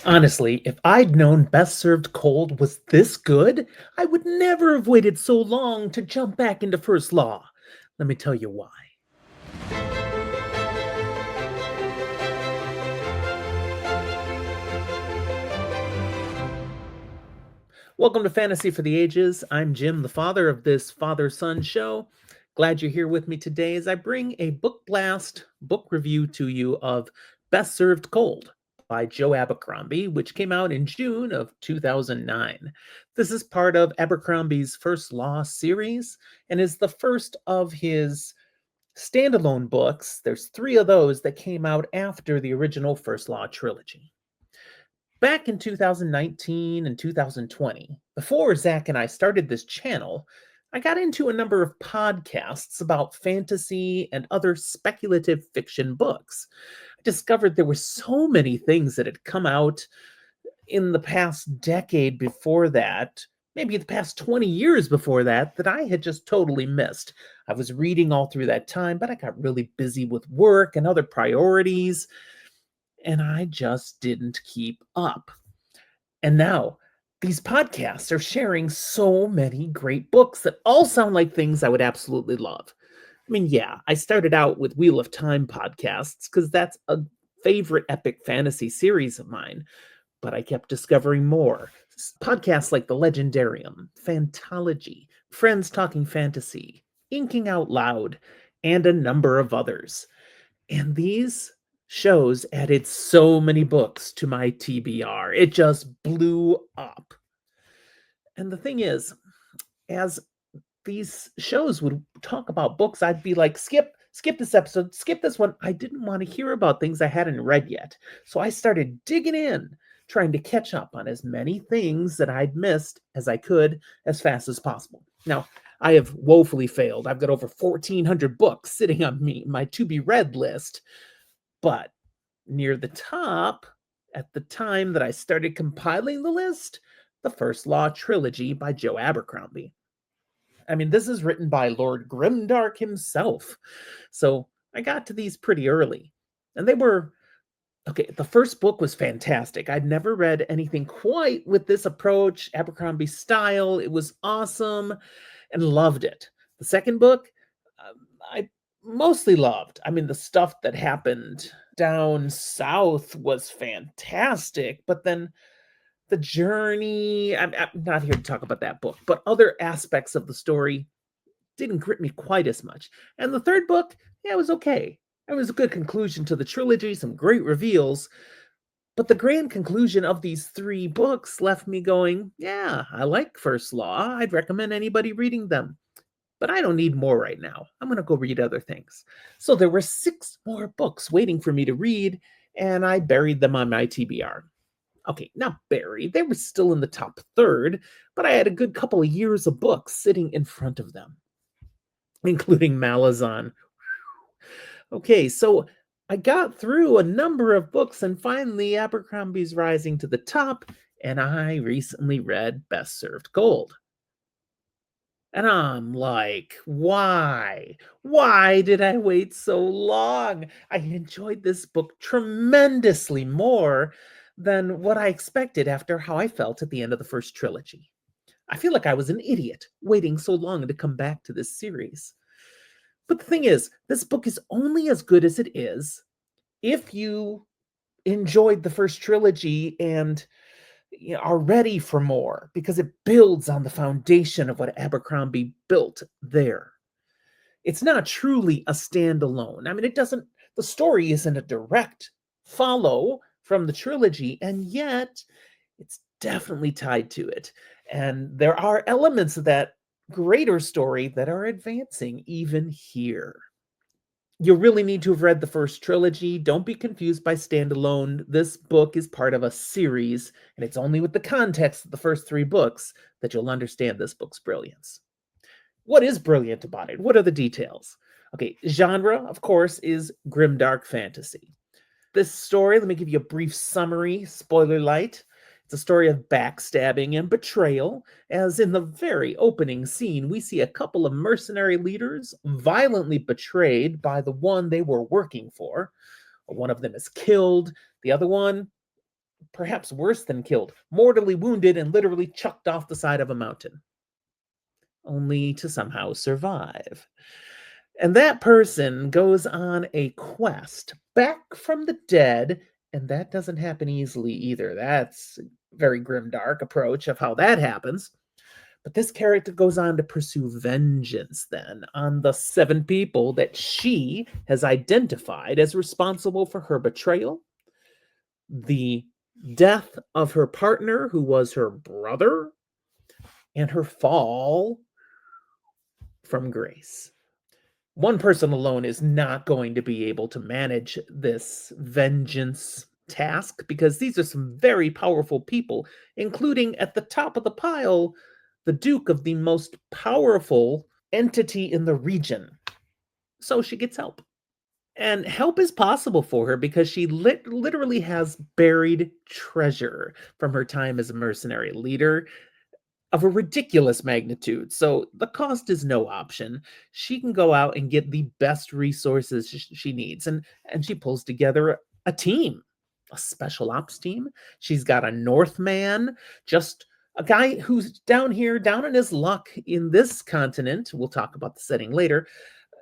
Honestly, if I'd known Best Served Cold was this good, I would never have waited so long to jump back into First Law. Let me tell you why. Welcome to Fantasy for the Ages. I'm Jim, the father of this father son show. Glad you're here with me today as I bring a book blast book review to you of Best Served Cold by Joe Abercrombie, which came out in June of 2009. This is part of Abercrombie's First Law series and is the first of his standalone books. There's three of those that came out after the original First Law trilogy. Back in 2019 and 2020, before Zach and I started this channel, I got into a number of podcasts about fantasy and other speculative fiction books. I discovered there were so many things that had come out in the past decade before that, maybe the past 20 years before that, that I had just totally missed. I was reading all through that time, but I got really busy with work and other priorities, and I just didn't keep up. And now these podcasts are sharing so many great books that all sound like things I would absolutely love. I mean, yeah, I started out with Wheel of Time podcasts because that's a favorite epic fantasy series of mine, but I kept discovering more. Podcasts like The Legendarium, Fantology, Friends Talking Fantasy, Inking Out Loud, and a number of others. And these shows added so many books to my TBR. It just blew up. And the thing is, as these shows would talk about books, I'd be like, skip this episode, skip this one. I didn't want to hear about things I hadn't read yet. So I started digging in, trying to catch up on as many things that I'd missed as I could as fast as possible. Now, I have woefully failed. I've got over 1,400 books sitting on my to be read list. But near the top, at the time that I started compiling the list, the First Law trilogy by Joe Abercrombie. I mean, this is written by Lord Grimdark himself. So I got to these pretty early. And they were, okay, the first book was fantastic. I'd never read anything quite with this approach, Abercrombie style. It was awesome and loved it. The second book, I mostly loved. I mean, the stuff that happened down south was fantastic, but then the journey, I'm not here to talk about that book, but other aspects of the story didn't grip me quite as much. And the third book, yeah, it was okay. It was a good conclusion to the trilogy, some great reveals, but the grand conclusion of these three books left me going, yeah, I like First Law. I'd recommend anybody reading them. But I don't need more right now. I'm going to go read other things. So there were 6 more books waiting for me to read, and I buried them on my TBR. Okay, not buried. They were still in the top third, but I had a good couple of years of books sitting in front of them, including Malazan. Okay, so I got through a number of books, and finally Abercrombie's rising to the top, and I recently read Best Served Gold. And I'm like, why? Why did I wait so long? I enjoyed this book tremendously more than what I expected after how I felt at the end of the first trilogy. I feel like I was an idiot waiting so long to come back to this series. But the thing is, this book is only as good as it is if you enjoyed the first trilogy and are ready for more, because it builds on the foundation of what Abercrombie built there. It's not truly a standalone. I mean, the story isn't a direct follow from the trilogy, and yet it's definitely tied to it. And there are elements of that greater story that are advancing even here. You really need to have read the first trilogy. Don't be confused by standalone. This book is part of a series, and it's only with the context of the first 3 books that you'll understand this book's brilliance. What is brilliant about it? What are the details? Okay, genre, of course, is grimdark fantasy. This story, let me give you a brief summary, spoiler-lite. It's a story of backstabbing and betrayal, as in the very opening scene, we see a couple of mercenary leaders violently betrayed by the one they were working for. One of them is killed, the other one perhaps worse than killed, mortally wounded and literally chucked off the side of a mountain, only to somehow survive. And that person goes on a quest back from the dead, and that doesn't happen easily either. That's a very grimdark approach of how that happens. But this character goes on to pursue vengeance then on the 7 people that she has identified as responsible for her betrayal, the death of her partner, who was her brother, and her fall from grace. One person alone is not going to be able to manage this vengeance task because these are some very powerful people, including at the top of the pile, the Duke of the most powerful entity in the region. So she gets help. And help is possible for her because she literally has buried treasure from her time as a mercenary leader of a ridiculous magnitude. So the cost is no option. She can go out and get the best resources she needs. And she pulls together a team, a special ops team. She's got a Northman, just a guy who's down here, down in his luck in this continent. We'll talk about the setting later.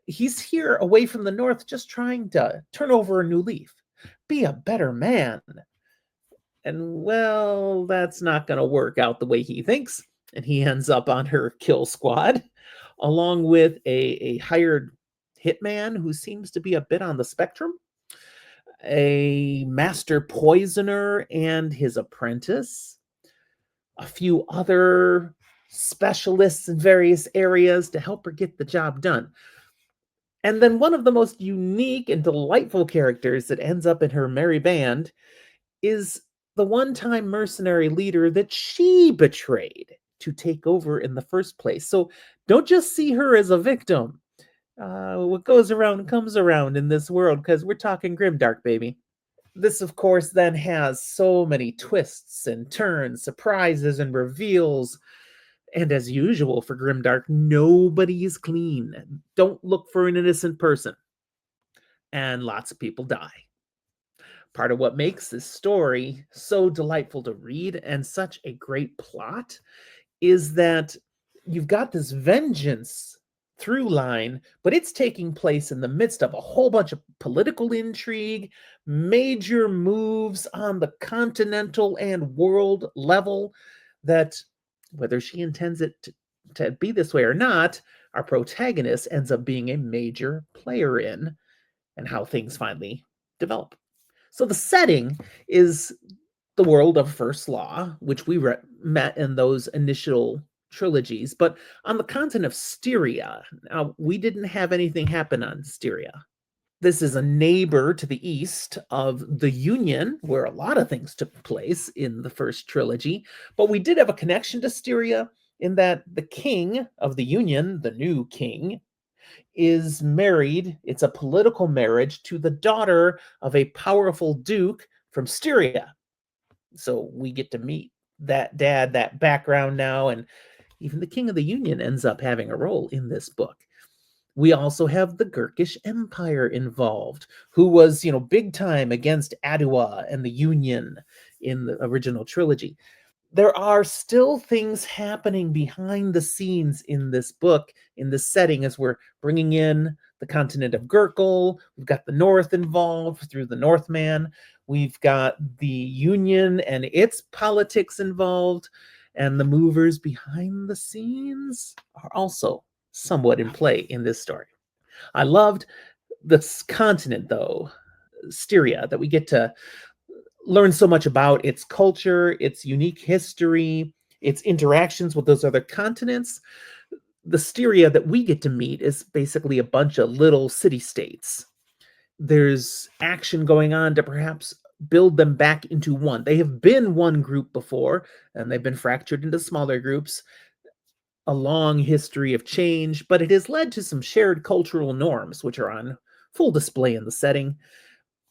He's here away from the North, just trying to turn over a new leaf, be a better man. And well, that's not going to work out the way he thinks. And he ends up on her kill squad, along with a hired hitman who seems to be a bit on the spectrum, a master poisoner and his apprentice, a few other specialists in various areas to help her get the job done. And then one of the most unique and delightful characters that ends up in her merry band is the one-time mercenary leader that she betrayed to take over in the first place. So don't just see her as a victim. What goes around comes around in this world, because we're talking Grimdark, baby. This, of course, then has so many twists and turns, surprises and reveals. And as usual for Grimdark, nobody is clean. Don't look for an innocent person. And lots of people die. Part of what makes this story so delightful to read and such a great plot is that you've got this vengeance through line, but it's taking place in the midst of a whole bunch of political intrigue, major moves on the continental and world level that, whether she intends it to be this way or not, our protagonist ends up being a major player in, and how things finally develop. So the setting is the world of First Law, which we met in those initial trilogies, but on the continent of Styria. Now, we didn't have anything happen on Styria. This is a neighbor to the east of the Union, where a lot of things took place in the first trilogy, but we did have a connection to Styria in that the king of the Union, the new king, is married. It's a political marriage to the daughter of a powerful duke from Styria. So we get to meet that dad, that background now, and even the king of the Union ends up having a role in this book. We also have the Gurkish Empire involved, who was, big time against Adua and the Union in the original trilogy. There are still things happening behind the scenes in this book, in this setting, as we're bringing in the continent of Gurkle. We've got the North involved through the Northman. We've got the Union and its politics involved. And the movers behind the scenes are also somewhat in play in this story. I loved this continent, though, Styria, that we get to learn so much about its culture, its unique history, its interactions with those other continents. The Styria that we get to meet is basically a bunch of little city-states. There's action going on to perhaps build them back into one. They have been one group before, and they've been fractured into smaller groups. A long history of change, but it has led to some shared cultural norms, which are on full display in the setting,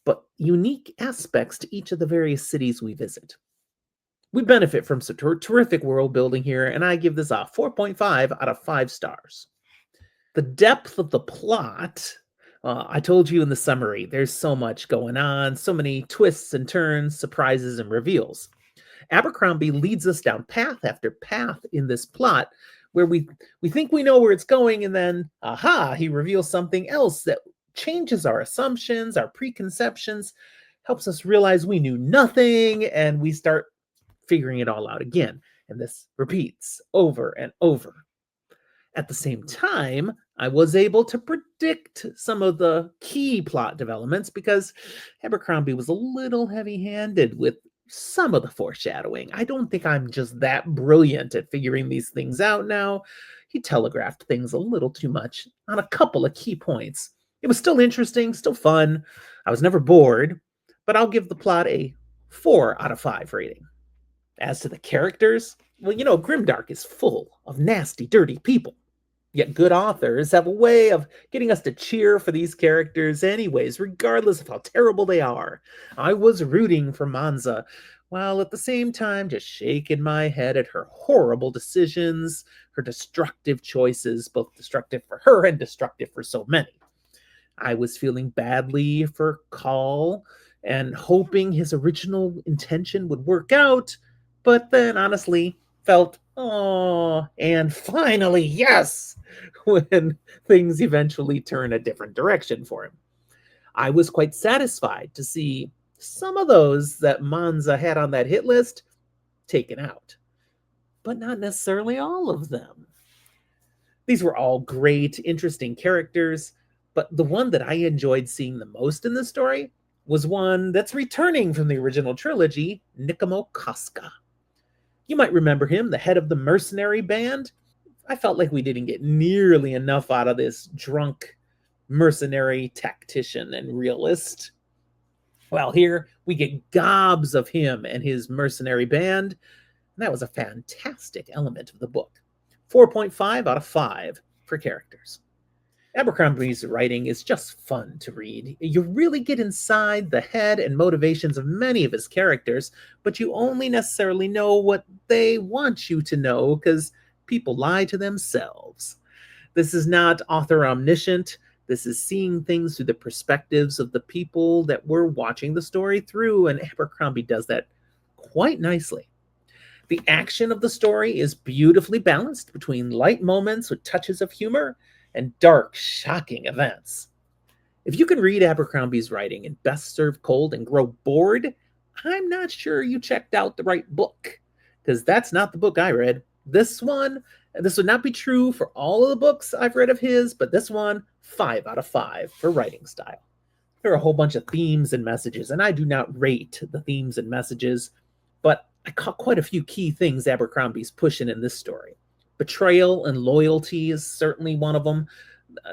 but unique aspects to each of the various cities we visit. We benefit from some terrific world building here, and I give this a 4.5 out of 5 stars. The depth of the plot I told you in the summary, there's so much going on, so many twists and turns, surprises and reveals. Abercrombie leads us down path after path in this plot where we think we know where it's going, and then aha, he reveals something else that changes our assumptions, our preconceptions, helps us realize we knew nothing, and we start figuring it all out again. And this repeats over and over. At the same time, I was able to predict some of the key plot developments because Abercrombie was a little heavy handed with some of the foreshadowing. I don't think I'm just that brilliant at figuring these things out now. He telegraphed things a little too much on a couple of key points. It was still interesting, still fun. I was never bored, but I'll give the plot a 4 out of 5 rating. As to the characters, well, Grimdark is full of nasty, dirty people. Yet good authors have a way of getting us to cheer for these characters anyways, regardless of how terrible they are. I was rooting for Manza, while at the same time just shaking my head at her horrible decisions, her destructive choices, both destructive for her and destructive for so many. I was feeling badly for Call and hoping his original intention would work out, but then honestly felt, oh, and finally, yes, when things eventually turn a different direction for him. I was quite satisfied to see some of those that Manza had on that hit list taken out, but not necessarily all of them. These were all great, interesting characters, but the one that I enjoyed seeing the most in this story was one that's returning from the original trilogy, Nikamo Casca. You might remember him, the head of the mercenary band. I felt like we didn't get nearly enough out of this drunk mercenary tactician and realist. Well, here we get gobs of him and his mercenary band, and that was a fantastic element of the book. 4.5 out of 5 for characters. Abercrombie's writing is just fun to read. You really get inside the head and motivations of many of his characters, but you only necessarily know what they want you to know because people lie to themselves. This is not author omniscient. This is seeing things through the perspectives of the people that we're watching the story through, and Abercrombie does that quite nicely. The action of the story is beautifully balanced between light moments with touches of humor and dark, shocking events. If you can read Abercrombie's writing and best serve cold and grow bored, I'm not sure you checked out the right book, because that's not the book I read. This would not be true for all of the books I've read of his, but this one, 5 out of 5 for writing style. There are a whole bunch of themes and messages, and I do not rate the themes and messages, but I caught quite a few key things Abercrombie's pushing in this story. Betrayal and loyalty is certainly one of them.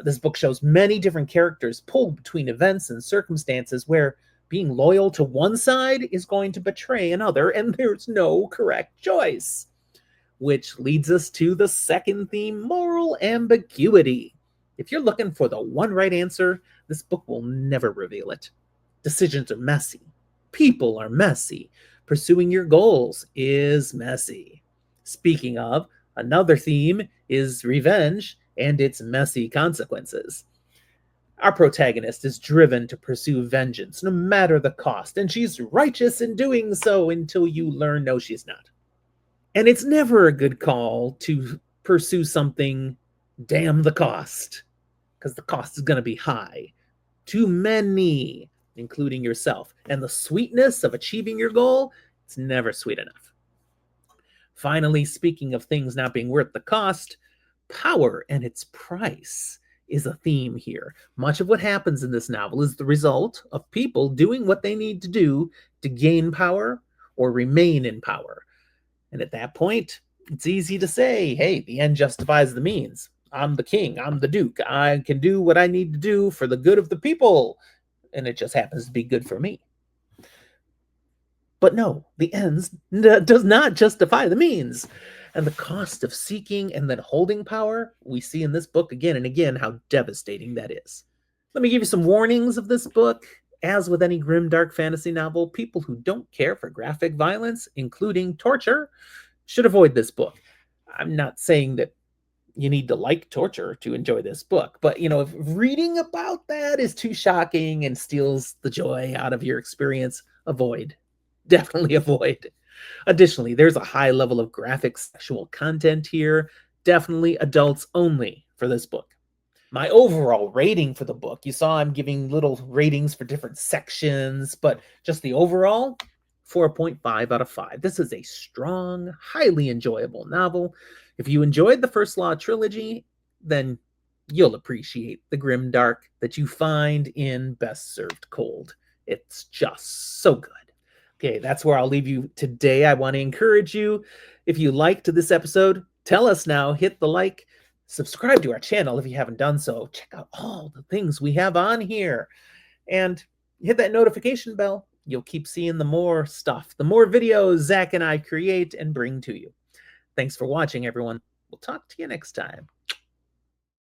This book shows many different characters pulled between events and circumstances where being loyal to one side is going to betray another, and there's no correct choice. Which leads us to the second theme, moral ambiguity. If you're looking for the one right answer, this book will never reveal it. Decisions are messy. People are messy. Pursuing your goals is messy. Speaking of, another theme is revenge and its messy consequences. Our protagonist is driven to pursue vengeance no matter the cost, and she's righteous in doing so until you learn no, she's not. And it's never a good call to pursue something, damn the cost, because the cost is going to be high. Too many, including yourself. And the sweetness of achieving your goal, it's never sweet enough. Finally, speaking of things not being worth the cost, power and its price is a theme here. Much of what happens in this novel is the result of people doing what they need to do to gain power or remain in power. And at that point, it's easy to say, hey, the end justifies the means. I'm the king, I'm the duke, I can do what I need to do for the good of the people, and it just happens to be good for me. But no, the ends does not justify the means. And the cost of seeking and then holding power, we see in this book again and again how devastating that is. Let me give you some warnings of this book. As with any grimdark fantasy novel, people who don't care for graphic violence, including torture, should avoid this book. I'm not saying that you need to like torture to enjoy this book. But, if reading about that is too shocking and steals the joy out of your experience, avoid. Definitely avoid. Additionally, there's a high level of graphic sexual content here. Definitely adults only for this book. My overall rating for the book, you saw I'm giving little ratings for different sections, but just the overall, 4.5 out of 5. This is a strong, highly enjoyable novel. If you enjoyed the First Law trilogy, then you'll appreciate the Grimdark that you find in Best Served Cold. It's just so good. Okay, that's where I'll leave you today. I want to encourage you, if you liked this episode, tell us now, hit the like, subscribe to our channel if you haven't done so. Check out all the things we have on here. And hit that notification bell. You'll keep seeing the more stuff, the more videos Zach and I create and bring to you. Thanks for watching, everyone. We'll talk to you next time.